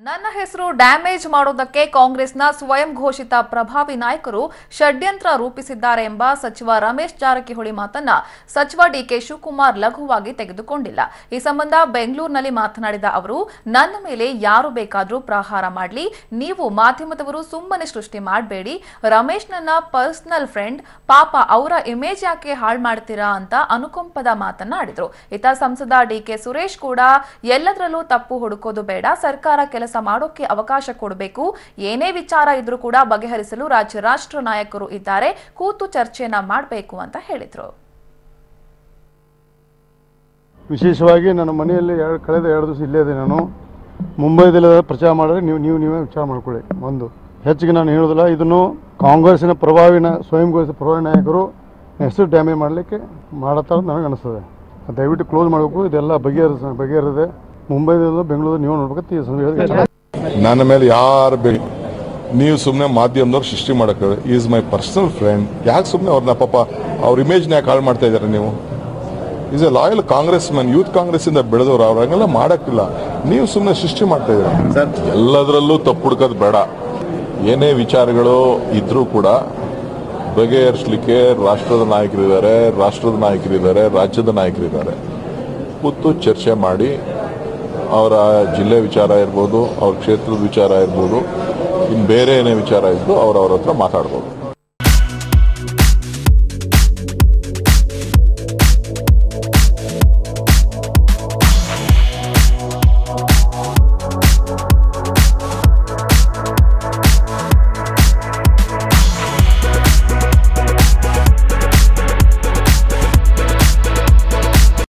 ನನ್ನ ಹೆಸರು ಡ್ಯಾಮೇಜ್ ಮಾಡೋದಕ್ಕೆ ಕಾಂಗ್ರೆಸ್ನ ಸ್ವಯಂ ಘೋಷಿತ ಪ್ರಭಾವಿ ನಾಯಕರು ಷಡ್ಯಂತ್ರ ರೂಪಿಸಿದ್ದಾರೆ ಎಂಬ ಸಚಿವ ರಮೇಶ್ ಜಾರಕಿಹೊಳಿ ಮಾತನ್ನ ಸಚಿವ ಡಿಕೆ ಶಿವಕುಮಾರ್ ಲಘುವಾಗಿ ತೆಗೆದುಕೊಂಡಿಲ್ಲ. ಈ ಸಂಬಂಧ ಬೆಂಗಳೂರಿನಲ್ಲಿ ಮಾತನಾಡಿದ ಅವರು, ನನ್ನ ಮೇಲೆ ಯಾರು ಬೇಕಾದರೂ ಪ್ರಹಾರ ಮಾಡಲಿ, ನೀವು ಮಾಧ್ಯಮದವರು ಸುಮ್ಮನೆ ಸೃಷ್ಟಿ ಮಾಡಬೇಡಿ. ರಮೇಶ್ ನನ್ನ ಪರ್ಸನಲ್ ಫ್ರೆಂಡ್, ಪಾಪ ಅವರ ಇಮೇಜ್ ಯಾಕೆ ಹಾಳು ಮಾಡ್ತೀರಾ ಅಂತ ಅನುಕಂಪದ ಮಾತನಾಡಿದ್ರು. ಇತ್ತ ಸಂಸದ ಡಿಕೆ ಸುರೇಶ್ ಕೂಡ ಎಲ್ಲದರಲ್ಲೂ ತಪ್ಪು ಹುಡುಕೋದು ಬೇಡ, ಸರ್ಕಾರ ಕೆಲಸ ಮಾಡೋಕೆ ಅವಕಾಶ ಕೊಡಬೇಕು, ಏನೇ ವಿಚಾರ ಇದ್ರೂ ಕೂಡ ಬಗೆಹರಿಸಲು ರಾಜ್ಯ ರಾಷ್ಟ್ರ ನಾಯಕರು ಇದ್ದಾರೆ, ಕೂತು ಚರ್ಚೆಯನ್ನ ಮಾಡಬೇಕು ಅಂತ ಹೇಳಿದ್ರು. ವಿಶೇಷವಾಗಿ ನನ್ನ ಮನೆಯಲ್ಲಿ ಕಳೆದ 2 ದಿವಸ ಇಲ್ಲೇ ಇದೆ. ನಾನು ಮುಂಬೈದಲ್ಲಿ ಪ್ರಚಾರ ಮಾಡಿದ್ರೆ ನೀವೇ ವಿಚಾರ ಮಾಡ್ಕೊಳ್ಳಿ. ಒಂದು ಹೆಚ್ಚಿಗೆ ನಾನು ಹೇಳೋದಿಲ್ಲ, ಇದನ್ನು ಕಾಂಗ್ರೆಸ್ಸಿನ ಸ್ವಯಂ ಘೋಷಿತ ಪ್ರಭಾವಿ ನಾಯಕರು ಹೆಸರು ಡ್ಯಾಮೇಜ್ ಮಾಡಲಿಕ್ಕೆ ಮಾಡತ್ತಾರೆ ನನಗೆ ಅನಿಸ್ತದೆ. ದಯವಿಟ್ಟು ಕ್ಲೋಸ್ ಮಾಡಬೇಕು. ಇದೆಲ್ಲ ಬಗೆಹರಿದೆ. ಮುಂಬೈದಿಂದ ಬೆಂಗಳೂರು ನೀವು ನೋಡ್ಬೇಕು. ನನ್ನ ಮೇಲೆ ಯಾರು ನೀವು ಸುಮ್ಮನೆ ಮಾಧ್ಯಮದವ್ರು ಸೃಷ್ಟಿ ಮಾಡಕ್ಕೆ, ಈಸ್ ಮೈ ಪರ್ಸನಲ್ ಫ್ರೆಂಡ್, ಯಾಕೆ ಸುಮ್ಮನೆ ಅವ್ರನ್ನ ಪಾಪ ಅವ್ರ ಇಮೇಜ್ನ ಯಾಕೆ ಹಾಳು ಮಾಡ್ತಾ ಇದ್ದಾರೆ? ನೀವು is A loyal Congress man, youth Congress ಇಂದ ಬೆಳೆದವ್ರು, ಅವ್ರಂಗೆಲ್ಲ ಮಾಡಕ್ಕಿಲ್ಲ. ನೀವು ಸುಮ್ಮನೆ ಸೃಷ್ಟಿ ಮಾಡ್ತಾ ಇದ್ದೀರಾ. ಎಲ್ಲದರಲ್ಲೂ ತಪ್ಪು ಹುಡುಕೋದು ಬೇಡ. ಏನೇ ವಿಚಾರಗಳು ಇದ್ರೂ ಕೂಡ ಬಗೆಹರಿಸಲಿಕ್ಕೆ ರಾಷ್ಟ್ರದ ನಾಯಕರಿದ್ದಾರೆ, ರಾಜ್ಯದ ನಾಯಕರಿದ್ದಾರೆ. ಕೂತು ಚರ್ಚೆ ಮಾಡಿ ಅವರ ಜಿಲ್ಲೆ ವಿಚಾರ ಇರ್ಬೋದು, ಅವ್ರ ಕ್ಷೇತ್ರದ ವಿಚಾರ ಇರ್ಬೋದು, ಇನ್ನು ಬೇರೆ ಏನೇ ವಿಚಾರ ಇದ್ದು ಅವ್ರ ಹತ್ರ ಮಾತಾಡ್ಬೋದು.